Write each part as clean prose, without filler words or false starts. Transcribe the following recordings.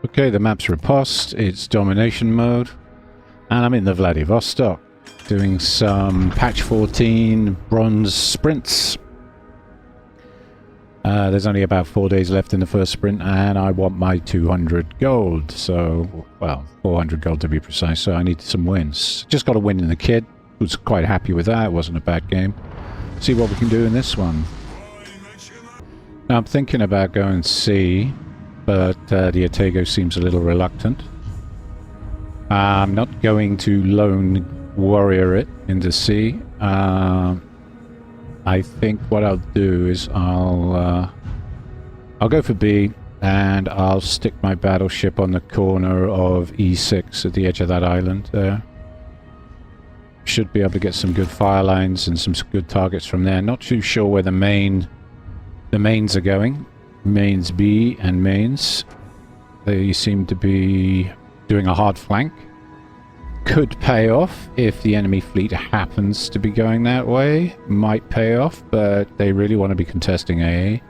Okay, the map's riposte, it's domination mode, and I'm in the Vladivostok, doing some patch 14 bronze sprints. There's only about 4 days left in the first sprint, and I want my 200 gold, so, well, 400 gold to be precise, so I need some wins. Just got a win in the kid, was quite happy with that, it wasn't a bad game. See what we can do in this one. Now I'm thinking about going C, but the Atego seems a little reluctant. I'm not going to lone warrior it into C. I think what I'll do is I'll go for B, and I'll stick my battleship on the corner of E6 at the edge of that island there. Should be able to get some good fire lines and some good targets from there. Not too sure where the mains are going. Mains B and mains. They seem to be doing a hard flank. Could pay off if the enemy fleet happens to be going that way. Might pay off, but they really want to be contesting A.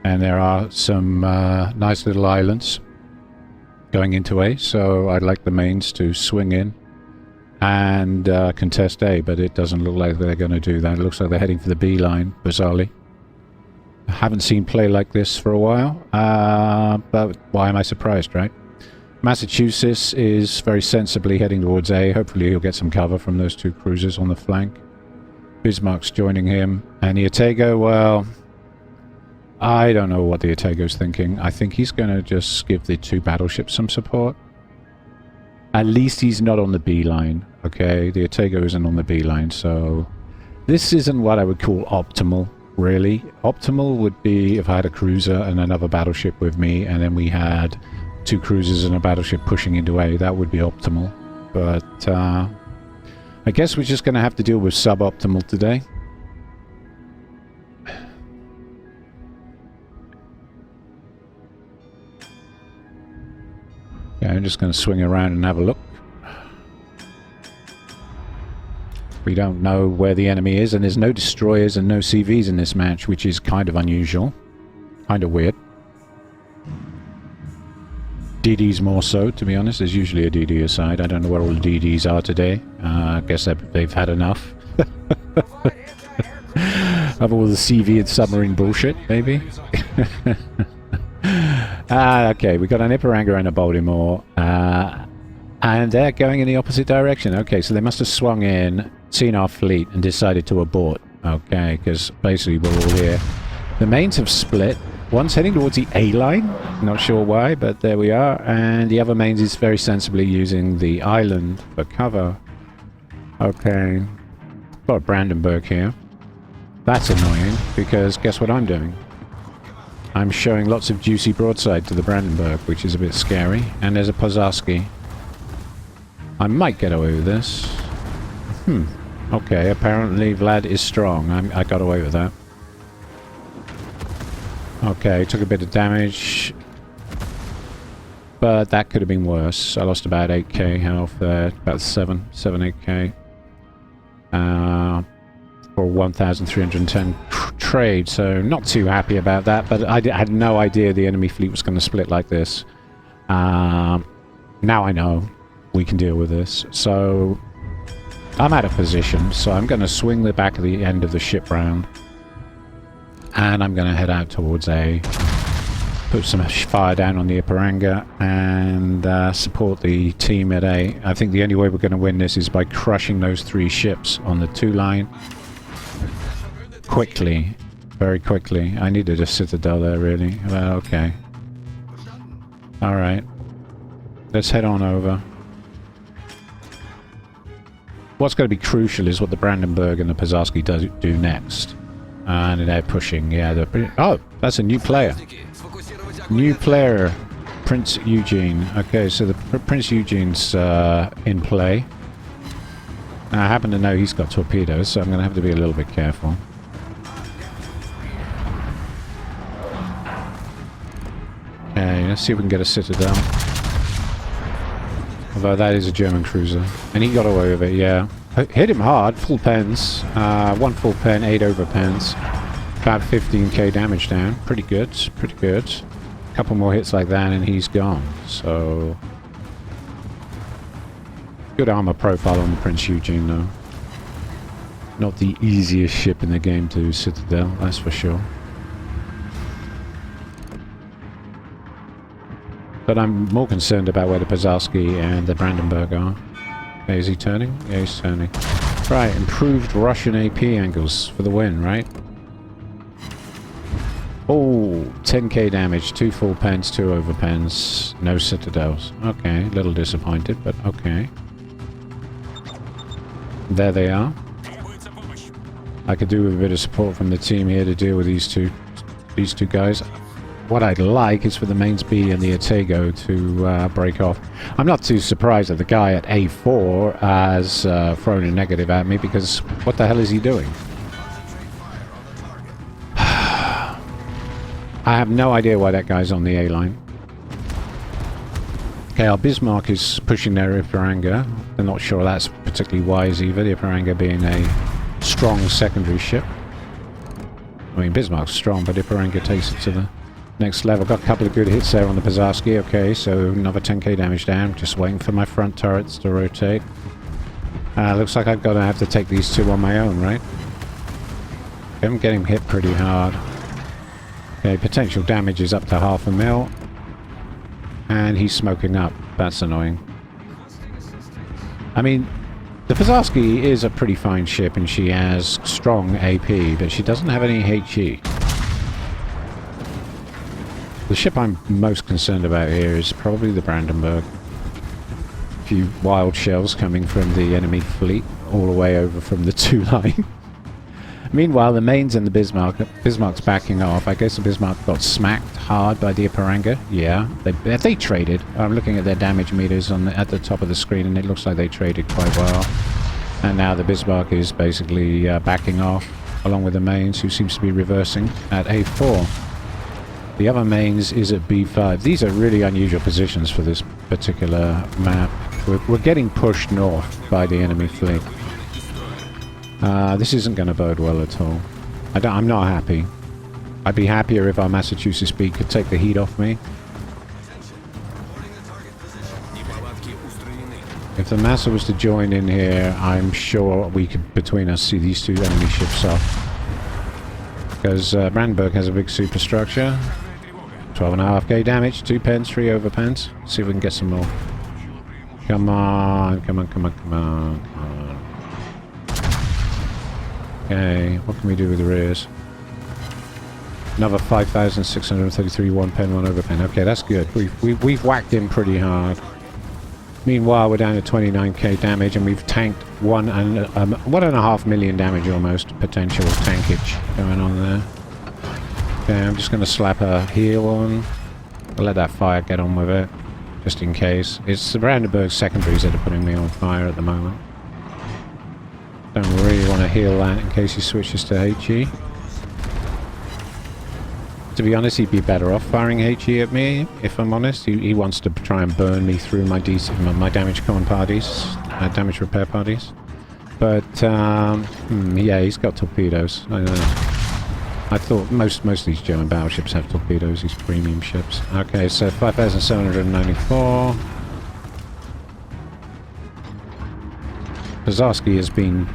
And there are some nice little islands going into A, so I'd like the mains to swing in and contest A, but it doesn't look like they're going to do that. It looks like they're heading for the B line, bizarrely. I haven't seen play like this for a while, but why am I surprised, right? Massachusetts is very sensibly heading towards A. Hopefully he'll get some cover from those two cruisers on the flank. Bismarck's joining him. And the Atego, well, I don't know what the Atego's thinking. I think he's going to just give the two battleships some support. At least he's not on the B line, okay? The Atego isn't on the B line, so this isn't what I would call optimal, really. Optimal would be if I had a cruiser and another battleship with me, and then we had two cruisers and a battleship pushing into A. That would be optimal. But I guess we're just going to have to deal with suboptimal today. Yeah, I'm just going to swing around and have a look. We don't know where the enemy is, and there's no destroyers and no CVs in this match, which is kind of unusual. Kind of weird. DDs more so, to be honest. There's usually a DD aside. I don't know where all the DDs are today. I guess they've had enough. Of all the CV and submarine bullshit, maybe? Okay, we got an Ipiranga and a Baltimore, and they're going in the opposite direction. Okay, so they must have swung in, seen our fleet, and decided to abort. Okay, because basically we're all here. The mains have split. One's heading towards the A line, not sure why, but there we are, and the other mains is very sensibly using the island for cover. Okay, got Brandenburg here. That's annoying, because guess what I'm doing? I'm showing lots of juicy broadside to the Brandenburg, which is a bit scary. And there's a Pozarski. I might get away with this. Okay, apparently Vlad is strong. I got away with that. Okay, took a bit of damage. But that could have been worse. I lost about 8k health there. About 8k. For 1,310 trade, so not too happy about that, but I had no idea the enemy fleet was going to split like this. Now I know we can deal with this, so I'm out of position, so I'm going to swing the back of the end of the ship round, and I'm going to head out towards A, put some fire down on the Ipiranga, and support the team at A. I think the only way we're going to win this is by crushing those three ships on the 2 line. Quickly. Very quickly. I needed a citadel there, really. Well, okay. Alright. Let's head on over. What's going to be crucial is what the Brandenburg and the Pozarski do next. And they're pushing, yeah. Oh, that's a new player. New player. Prince Eugene. Okay, so the Prince Eugene's in play. Now, I happen to know he's got torpedoes, so I'm going to have to be a little bit careful. Okay, let's see if we can get a citadel. Although that is a German cruiser. And he got away with it, yeah. Hit him hard, full pens. 1 full pen, 8 over pens. About 15k damage down. Pretty good, pretty good. couple more hits like that and he's gone. So good armor profile on the Prince Eugene though. Not the easiest ship in the game to Citadel, that's for sure. But I'm more concerned about where the Pozarski and the Brandenburg are. Okay, is he turning? Yeah, he's turning. Right, improved Russian AP angles for the win, right? Oh, 10k damage, 2 full pens, 2 over pens, no citadels. Okay, a little disappointed, but okay. There they are. I could do with a bit of support from the team here to deal with these two guys. What I'd like is for the mains B and the Atego to break off. I'm not too surprised that the guy at A4 has thrown a negative at me, because what the hell is he doing? I have no idea why that guy's on the A line. Okay, our Bismarck is pushing their Ipiranga. I'm not sure that's particularly wise either, the Ipiranga being a strong secondary ship. I mean, Bismarck's strong, but Ipiranga takes it to the next level. Got a couple of good hits there on the Pozarski. Okay, so another 10k damage down. Just waiting for my front turrets to rotate. Looks like I've got to have to take these two on my own, right? I'm getting hit pretty hard. Okay, potential damage is up to 500,000. And he's smoking up. That's annoying. I mean, the Pozarski is a pretty fine ship and she has strong AP, but she doesn't have any HE. The ship I'm most concerned about here is probably the Brandenburg. A few wild shells coming from the enemy fleet all the way over from the 2 line. Meanwhile, the mains and the Bismarck's backing off. I guess the Bismarck got smacked hard by the Ipiranga. Yeah, they traded. I'm looking at their damage meters at the top of the screen, and it looks like they traded quite well. And now the Bismarck is basically backing off, along with the mains, who seems to be reversing at A4. The other mains is at B5. These are really unusual positions for this particular map. We're getting pushed north by the enemy fleet. This isn't going to bode well at all. I'm not happy. I'd be happier if our Massachusetts B could take the heat off me. If the Massa was to join in here, I'm sure we could, between us, see these two enemy ships off. Because Brandenburg has a big superstructure. 12.5k damage, 2 pens, 3 over pens. See if we can get some more. Come on, come on, come on, come on, come on. Okay, what can we do with the rears? Another 5,633 1 pen, 1 over pen. Okay, that's good. We've whacked him pretty hard. Meanwhile, we're down to 29k damage, and we've tanked 1.5 million damage almost, potential tankage going on there. Okay, I'm just going to slap a heel on. I'll let that fire get on with it, just in case. It's the Brandenburg secondaries that are putting me on fire at the moment. Don't really want to heal that in case he switches to HE. To be honest, he'd be better off firing HE at me, if I'm honest. He wants to try and burn me through my damage common parties, damage repair parties. But, yeah, he's got torpedoes. I know. I thought most of these German battleships have torpedoes, these premium ships. Okay, so 5,794. Pozarski has been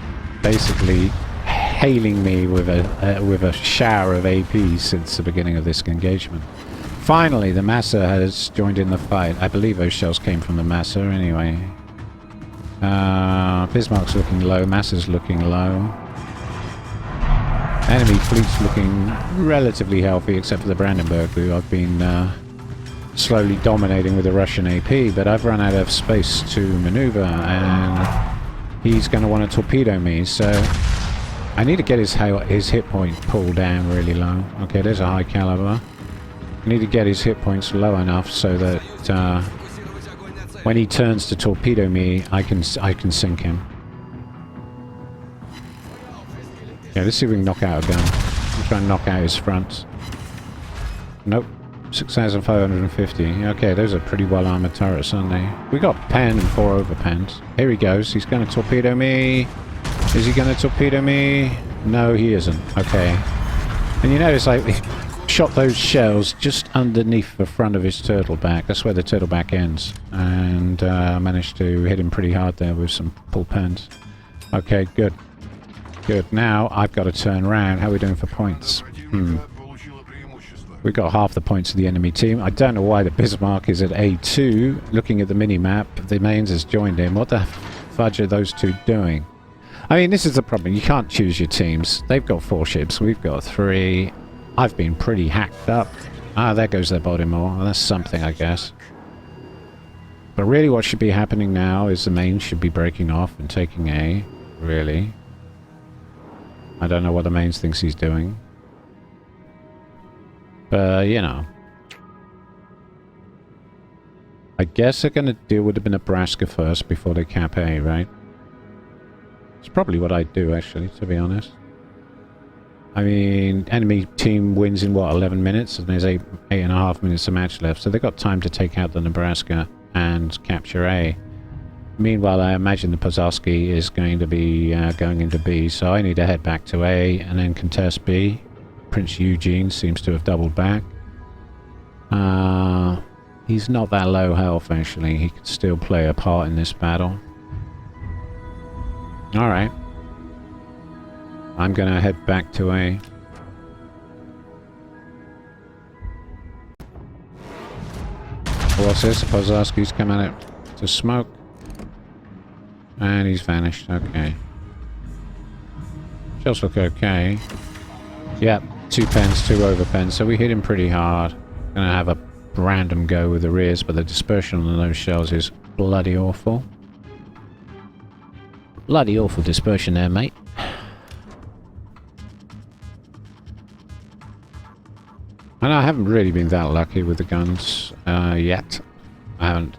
basically hailing me with a shower of AP since the beginning of this engagement. Finally, the Massa has joined in the fight. I believe those shells came from the Massa anyway. Bismarck's looking low, Massa's looking low. Enemy fleet's looking relatively healthy, except for the Brandenburg, who I've been slowly dominating with the Russian AP, but I've run out of space to maneuver, and he's going to want to torpedo me, so I need to get his hit point pulled down really low. Okay, there's a high caliber. I need to get his hit points low enough so that when he turns to torpedo me, I can sink him. Yeah, let's see if we can knock out a gun. We'll try and knock out his front. Nope. 6,550. Okay, those are pretty well armored turrets, aren't they? We got pen and 4 over pens. Here he goes. He's going to torpedo me. Is he going to torpedo me? No, he isn't. Okay. And you notice, like, shot those shells just underneath the front of his turtleback. That's where the turtleback ends. And managed to hit him pretty hard there with some pull pens. Okay, good. Good. Now I've got to turn around. How are we doing for points? We've got half the points of the enemy team. I don't know why the Bismarck is at A2. Looking at the mini-map, the Mainz has joined in. What the fudge are those two doing? I mean, this is the problem. You can't choose your teams. They've got 4 ships. We've got 3. I've been pretty hacked up. Ah, there goes their Baltimore. Well, that's something, I guess. But really what should be happening now is the Mainz should be breaking off and taking A. Really. I don't know what the Mainz thinks he's doing. But, you know. I guess they're going to deal with the Nebraska first before they cap A, right? It's probably what I'd do, actually, to be honest. I mean, enemy team wins in, what, 11 minutes? And there's 8.5 minutes of match left. So they've got time to take out the Nebraska and capture A. Meanwhile, I imagine the Pozarski is going to be going into B. So I need to head back to A and then contest B. Prince Eugene seems to have doubled back. He's not that low health, actually. He could still play a part in this battle. Alright. I'm gonna head back to A. What's this? Pozarski's come out to smoke. And he's vanished. Okay. Shells look okay. Yep. 2 pens, 2 over pens. So we hit him pretty hard. Gonna have a random go with the rears, but the dispersion on those shells is bloody awful. Bloody awful dispersion there, mate. And I haven't really been that lucky with the guns yet. I haven't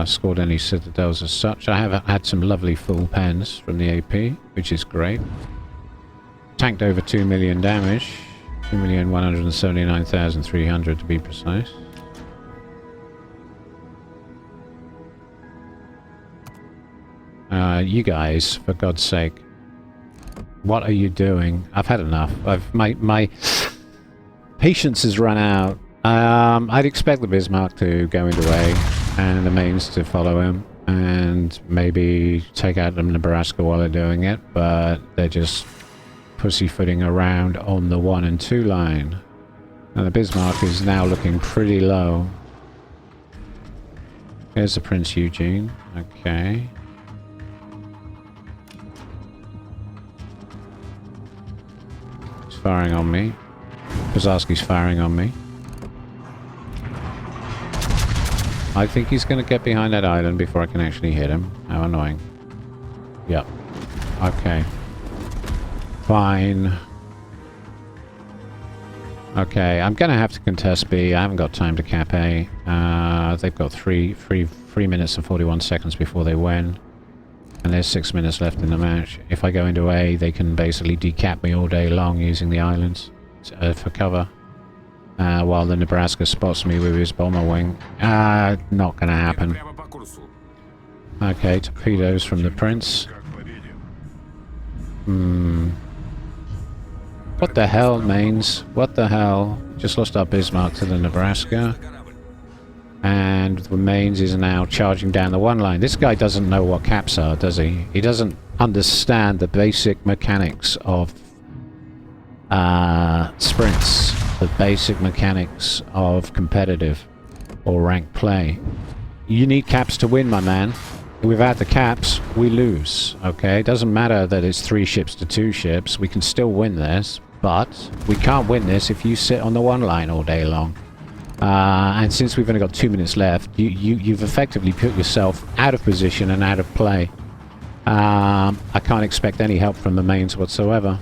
scored any citadels as such. I have had some lovely full pens from the AP, which is great. Tanked over 2 million damage. 2,179,300 to be precise. You guys, for God's sake. What are you doing? I've had enough. My patience has run out. I'd expect the Bismarck to go into A and the Mainz to follow him and maybe take out the Nebraska while they're doing it, but they're just pussyfooting around on the 1 and 2 line. And the Bismarck is now looking pretty low. Here's the Prince Eugene. Okay. He's firing on me. Pozarski's firing on me. I think he's going to get behind that island before I can actually hit him. How annoying. Yep. Okay. Fine. Okay, I'm going to have to contest B. I haven't got time to cap A. They've got 3 minutes and 41 seconds before they win. And there's 6 minutes left in the match. If I go into A, they can basically decap me all day long using the islands for cover. While the Nebraska spots me with his bomber wing. Not gonna happen. Okay, torpedoes from the Prince. What the hell, Mainz? What the hell? Just lost our Bismarck to the Nebraska. And the Mainz is now charging down the 1 line. This guy doesn't know what caps are, does he? He doesn't understand the basic mechanics of sprints. The basic mechanics of competitive or ranked play. You need caps to win, my man. Without the caps, we lose. Okay, it doesn't matter that it's 3 ships to 2 ships. We can still win this, but we can't win this if you sit on the 1 line all day long. And since we've only got 2 minutes left, you've effectively put yourself out of position and out of play. I can't expect any help from the Mainz whatsoever.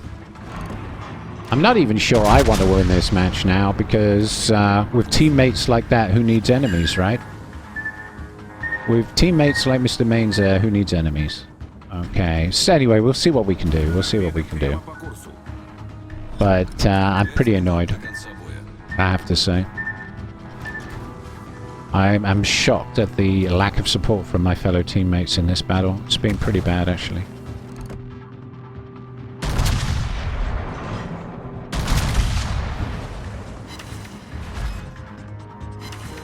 I'm not even sure I want to win this match now, because with teammates like that, who needs enemies, right? With teammates like Mr. Mainz there, who needs enemies? Okay, so anyway, we'll see what we can do. We'll see what we can do. But I'm pretty annoyed, I have to say. I'm shocked at the lack of support from my fellow teammates in this battle. It's been pretty bad, actually.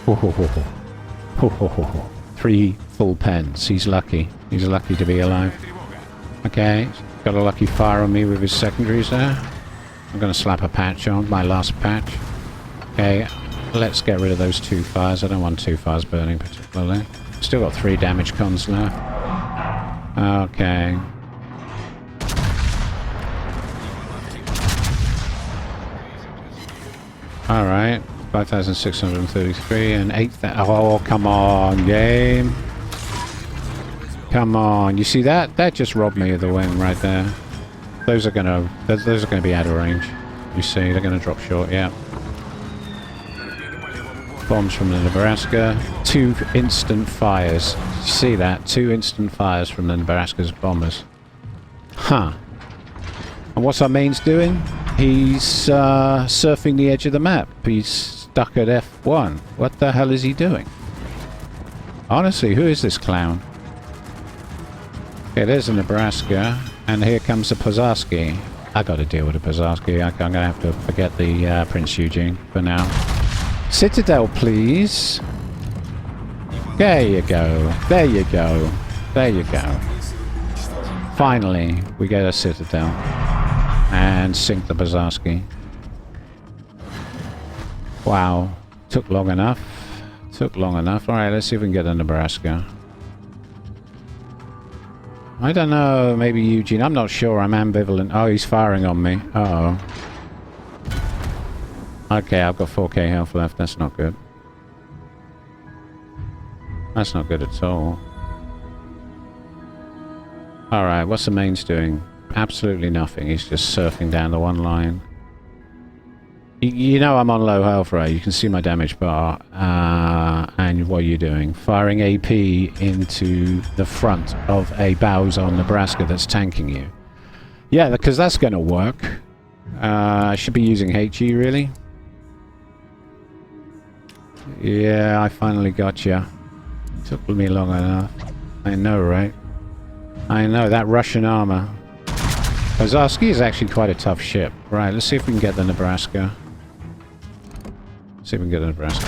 Ho, ho, ho, ho. Ho, ho, ho, ho. 3 full pens. He's lucky. He's lucky to be alive. Okay, got a lucky fire on me with his secondaries there. I'm going to slap a patch on, my last patch. Okay, let's get rid of those 2 fires. I don't want 2 fires burning particularly. Still got 3 damage cons left. Okay. Alright, 5,633 and 8,000. Oh, come on, game. Come on. You see that? That just robbed me of the win right there. Those are gonna be out of range. You see, they're gonna drop short, yeah. Bombs from the Nebraska. 2 instant fires. You see that? 2 instant fires from the Nebraska's bombers. Huh. And what's our mains doing? He's surfing the edge of the map. He's stuck at F1. What the hell is he doing? Honestly, who is this clown? Okay, there's a Nebraska. And here comes the Pozarski. I gotta deal with the Pozarski. I'm gonna have to forget the Prince Eugene for now. Citadel, please. There you go. There you go. There you go. Finally, we get a Citadel. And sink the Pozarski. Wow. Took long enough. Took long enough. Alright, let's see if we can get a Nebraska. I don't know, maybe Eugene. I'm not sure. I'm ambivalent. Oh, he's firing on me. Uh-oh. Okay, I've got 4k health left. That's not good. That's not good at all. Alright, what's the mains doing? Absolutely nothing. He's just surfing down the one line. You know I'm on low health, right? You can see my damage bar. And what are you doing? Firing AP into the front of a Bowser Nebraska that's tanking you. Yeah, because that's going to work. I should be using HE, really. Yeah, I finally got you. Took me long enough. I know, right? I know, that Russian armor. Pozarski is actually quite a tough ship. Right, let's see if we can get the Nebraska. See if we can get the Nebraska.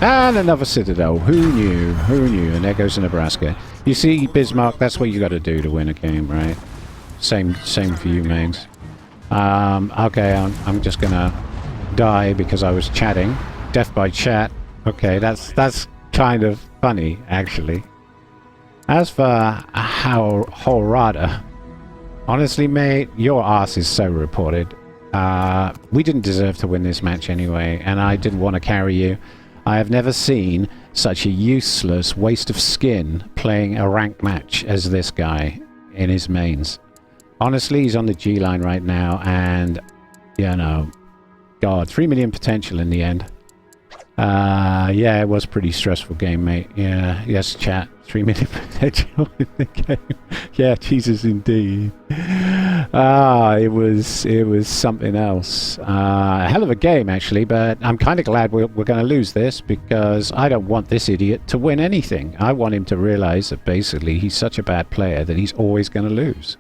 And another Citadel. Who knew? Who knew? And there goes the Nebraska. You see, Bismarck, that's what you got to do to win a game, right? Same for you, mains. Okay, I'm just gonna die because I was chatting. Death by chat. Okay, that's kind of funny, actually. As for Horada, honestly, mate, your ass is so reported. We didn't deserve to win this match anyway, and I didn't want to carry you. I have never seen such a useless waste of skin playing a ranked match as this guy in his mains. Honestly, he's on the G line right now, and, you know, God, 3 million potential in the end. Yeah, it was a pretty stressful game, mate. Yeah, yes, chat. 3 million potential in the game. Yeah, Jesus, indeed. It was something else. A hell of a game, actually, but I'm kind of glad we're going to lose this because I don't want this idiot to win anything. I want him to realize that basically he's such a bad player that he's always going to lose.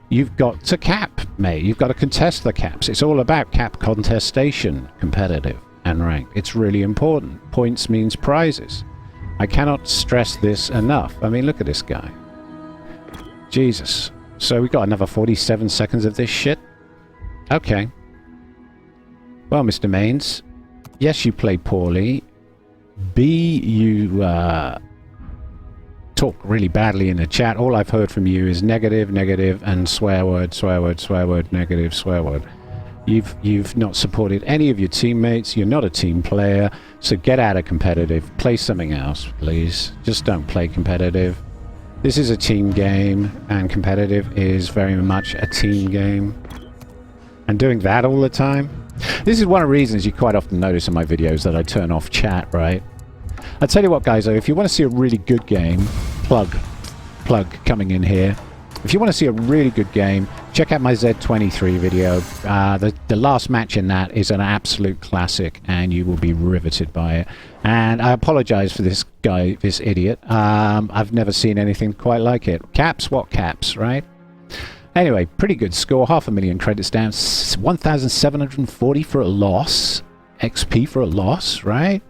You've got to cap, mate. You've got to contest the caps. It's all about cap contestation, competitive and ranked. It's really important. Points means prizes. I cannot stress this enough. I mean, look at this guy. Jesus. So we got another 47 seconds of this shit? Okay. Well, Mr. Mains, yes, you played poorly. B, you talk really badly in the chat. All I've heard from you is negative, negative, and swear word, swear word, swear word, negative, swear word. You've not supported any of your teammates. You're not a team player. So get out of competitive. Play something else, please. Just don't play competitive. This is a team game, and competitive is very much a team game. And doing that all the time? This is one of the reasons you quite often notice in my videos that I turn off chat, right? I'll tell you what, guys, though, if you want to see a really good game, plug coming in here. If you want to see a really good game, check out my Z23 video. The last match in that is an absolute classic, and you will be riveted by it. And I apologize for this guy, this idiot. I've never seen anything quite like it. Caps? What caps, right? Anyway, pretty good score. 500,000 credits down. 1,740 for a loss. XP for a loss, right?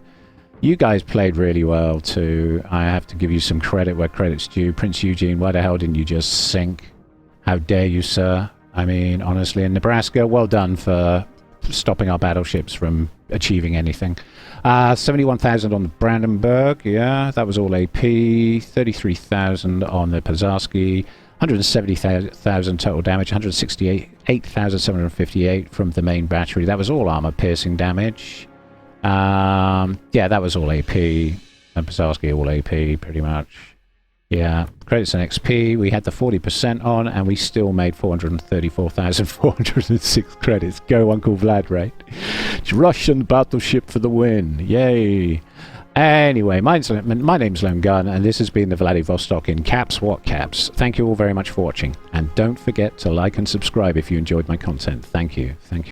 You guys played really well too. I have to give you some credit where credit's due. Prince Eugene, why the hell didn't you just sink? How dare you, sir? I mean, honestly, in Nebraska, well done for stopping our battleships from achieving anything. 71,000 on the Brandenburg, yeah, that was all AP. 33,000 on the Pozarski. 170,000 total damage. 168,758 from the main battery. That was all armor-piercing damage. Yeah, that was all AP. And Pozarski all AP, pretty much. Yeah, credits and XP, we had the 40% on, and we still made 434,406 credits. Go, Uncle Vlad, right? Russian battleship for the win. Yay. Anyway, my name's Lone Gun, and this has been the Vladivostok in caps. What caps? Thank you all very much for watching. And don't forget to like and subscribe if you enjoyed my content. Thank you. Thank you.